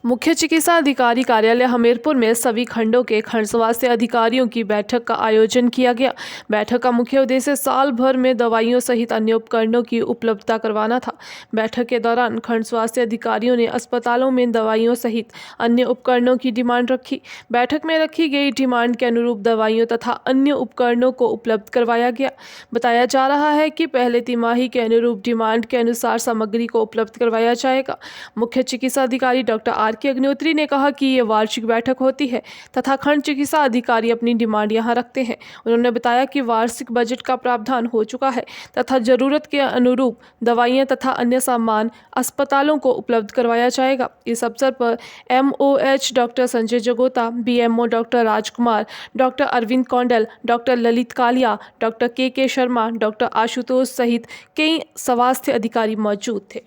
मुख्य चिकित्सा अधिकारी कार्यालय हमीरपुर में सभी खंडों के खंड स्वास्थ्य अधिकारियों की बैठक का आयोजन किया गया। बैठक का मुख्य उद्देश्य साल भर में दवाइयों सहित अन्य उपकरणों की उपलब्धता करवाना था। बैठक के दौरान खंड स्वास्थ्य अधिकारियों ने अस्पतालों में दवाइयों सहित अन्य उपकरणों की डिमांड रखी। बैठक में रखी गई डिमांड के अनुरूप दवाइयों तथा अन्य उपकरणों को उपलब्ध करवाया गया। बताया जा रहा है कि पहले तिमाही के अनुरूप डिमांड के अनुसार सामग्री को उपलब्ध करवाया जाएगा। मुख्य चिकित्सा अधिकारी डॉक्टर के अग्निहोत्री ने कहा कि ये वार्षिक बैठक होती है तथा खंड चिकित्सा अधिकारी अपनी डिमांड यहाँ रखते हैं। उन्होंने बताया कि वार्षिक बजट का प्रावधान हो चुका है तथा जरूरत के अनुरूप दवाइयाँ तथा अन्य सामान अस्पतालों को उपलब्ध करवाया जाएगा। इस अवसर पर MOH doctor Sanjay Jagota, BMO doctor Rajkumar, doctor Arvind Kaundal, doctor Lalit Kalia, doctor K Sharma, doctor Ashutosh सहित कई स्वास्थ्य अधिकारी मौजूद थे।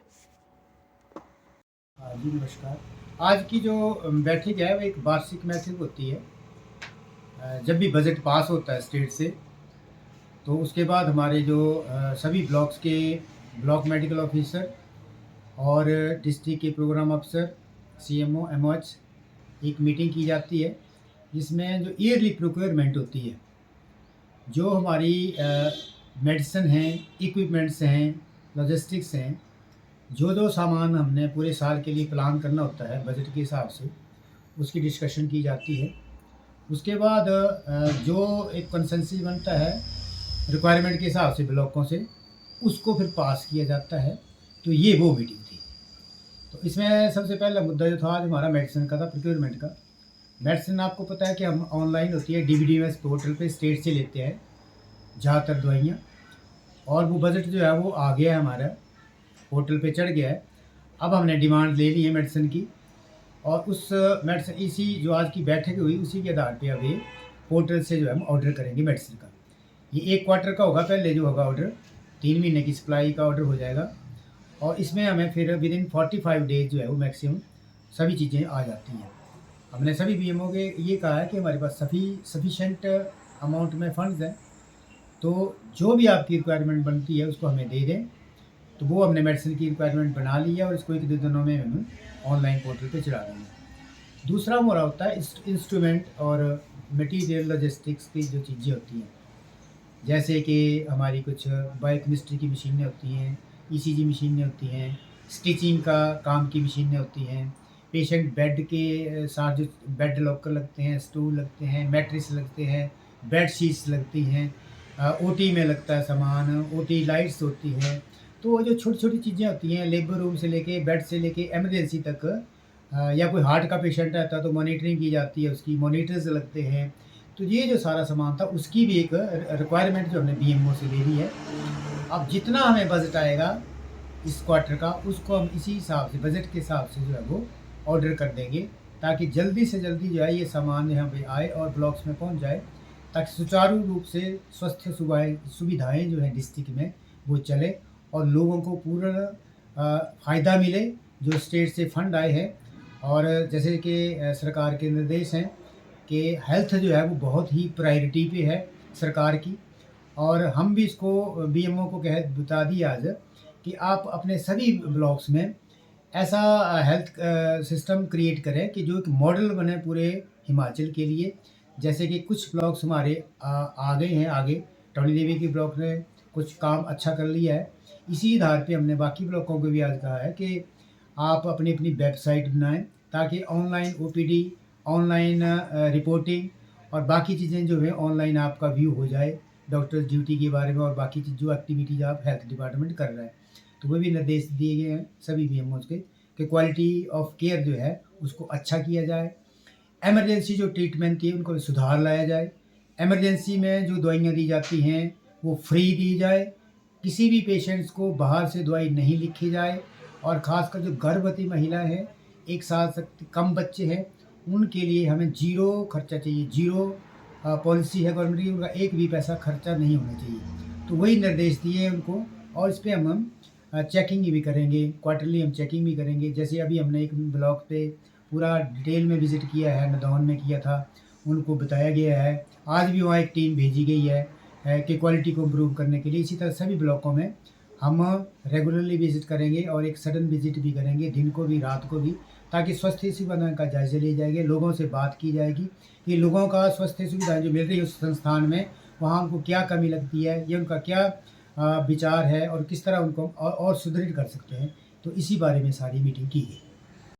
जी नमस्कार। आज की जो बैठक है वो एक वार्षिक बैठक होती है। जब भी बजट पास होता है स्टेट से, तो उसके बाद हमारे जो सभी ब्लॉक्स के ब्लॉक मेडिकल ऑफिसर और डिस्ट्रिक्ट के प्रोग्राम अफसर, CMO, MOH एक मीटिंग की जाती है, जिसमें जो ईयरली प्रोक्योरमेंट होती है, जो हमारी मेडिसिन हैं, इक्विपमेंट्स हैं, लॉजिस्टिक्स हैं, जो सामान हमने पूरे साल के लिए प्लान करना होता है बजट के हिसाब से, उसकी डिस्कशन की जाती है। उसके बाद जो एक कंसेंसस बनता है रिक्वायरमेंट के हिसाब से ब्लॉकों से, उसको फिर पास किया जाता है। तो ये वो मीटिंग थी। तो इसमें सबसे पहला मुद्दा जो था आज हमारा मेडिसिन का था, प्रोक्योरमेंट का। मेडिसिन आपको पता है कि हम ऑनलाइन होती है, DBDMS पोर्टल पे स्टेट से लेते हैं ज़्यादातर दवाइयाँ, और वो बजट जो है वो आ गया है, हमारा पोर्टल पे चढ़ गया है। अब हमने डिमांड ले ली है मेडिसिन की, और उस मेडिसिन इसी जो आज की बैठक हुई उसी के आधार पे अभी पोर्टल से जो है हम ऑर्डर करेंगे मेडिसिन का। ये 1 क्वार्टर का होगा, पहले जो होगा ऑर्डर 3 महीने की सप्लाई का ऑर्डर हो जाएगा, और इसमें हमें फिर विदिन 45 डेज जो है वो मैक्सिमम सभी चीज़ें आ जाती हैं। हमने सभी BMO के ये कहा है कि हमारे पास सफिशेंट अमाउंट में फंड्स हैं, तो जो भी आपकी रिक्वायरमेंट बनती है उसको हमें दे दें। तो वो हमने मेडिसिन की रिक्वायरमेंट बना ली है, और इसको 1-2 दिनों में हम ऑनलाइन पोर्टल पे चढ़ा देंगे। दूसरा हमारा होता है इंस्ट्रूमेंट और मटेरियल लॉजिस्टिक्स की जो चीज़ें होती हैं, जैसे कि हमारी कुछ बायोकेमिस्ट्री की मशीनें होती हैं, ECG मशीनें होती हैं, स्टिचिंग का काम की मशीनें होती हैं, पेशेंट बेड के साथ जो बेड लॉकर लगते हैं, स्टूल लगते हैं, मैट्रेस लगते हैं, बेड शीट्स लगती हैं, OT में लगता है सामान, OT लाइट्स होती हैं। तो वो जो छोटी-छोटी चीज़ें होती हैं, लेबर रूम से लेके बेड से लेके इमरजेंसी तक, या कोई हार्ट का पेशेंट रहता है तो मॉनिटरिंग की जाती है, उसकी मॉनिटर्स लगते हैं। तो ये जो सारा सामान था उसकी भी एक रिक्वायरमेंट जो हमने BMO से ले ली है। अब जितना हमें बजट आएगा इस क्वार्टर का, उसको हम इसी हिसाब से बजट के हिसाब से जो है वो ऑर्डर कर देंगे, ताकि जल्दी से जल्दी जो है ये सामान यहाँ पे आए और ब्लॉक्स में पहुँच जाए, ताकि सुचारू रूप से स्वास्थ्य सुविधाएँ जो हैं डिस्ट्रिक्ट में वो चले और लोगों को पूर्ण फ़ायदा मिले जो स्टेट से फंड आए हैं। और जैसे कि सरकार के निर्देश हैं कि हेल्थ जो है वो बहुत ही प्रायोरिटी पे है सरकार की, और हम भी इसको BMO को कह बता दिया आज कि आप अपने सभी ब्लॉक्स में ऐसा हेल्थ सिस्टम क्रिएट करें कि जो एक मॉडल बने पूरे हिमाचल के लिए। जैसे कि कुछ ब्लॉक्स हमारे आ गए हैं आगे, टौली देवी के ब्लॉक ने कुछ काम अच्छा कर लिया है। इसी आधार पे हमने बाकी ब्लॉकों को भी आज कहा है कि आप अपनी अपनी वेबसाइट बनाएं, ताकि ऑनलाइन OPD, ऑनलाइन रिपोर्टिंग और बाकी चीज़ें जो है ऑनलाइन आपका व्यू हो जाए, डॉक्टर ड्यूटी के बारे में और बाकी चीज़ जो एक्टिविटीज़ आप हेल्थ डिपार्टमेंट कर रहे हैं। तो वो भी निर्देश दिए गए हैं सभी BMOs के कि क्वालिटी ऑफ केयर जो है उसको अच्छा किया जाए। इमरजेंसी जो ट्रीटमेंट थी उनको सुधार लाया जाए। इमरजेंसी में जो दवाइयाँ दी जाती हैं वो फ्री दी जाए, किसी भी पेशेंट्स को बाहर से दवाई नहीं लिखी जाए, और ख़ासकर जो गर्भवती महिला है, 1 साल से कम बच्चे हैं, उनके लिए हमें ज़ीरो खर्चा चाहिए। ज़ीरो पॉलिसी है गवर्नमेंट की, उनका एक भी पैसा खर्चा नहीं होना चाहिए। तो वही निर्देश दिए हैं उनको, और इस पे हम चेकिंग भी करेंगे, क्वार्टरली हम चेकिंग भी करेंगे। जैसे अभी हमने एक ब्लॉक पे पूरा डिटेल में विज़िट किया है, नदौन में किया था, उनको बताया गया है। आज भी वहाँ एक टीम भेजी गई है कि क्वालिटी को इम्प्रूव करने के लिए। इसी तरह सभी ब्लॉकों में हम रेगुलरली विज़िट करेंगे और एक सडन विज़िट भी करेंगे, दिन को भी रात को भी, ताकि स्वास्थ्य सुविधाएं का जायज़ा लिए जाएंगे, लोगों से बात की जाएगी कि लोगों का स्वास्थ्य सुविधाएं जो मिल रही है उस संस्थान में, वहाँ उनको क्या कमी लगती है, ये उनका क्या विचार है और किस तरह उनको और सुदृढ़ कर सकते हैं। तो इसी बारे में सारी मीटिंग की गई।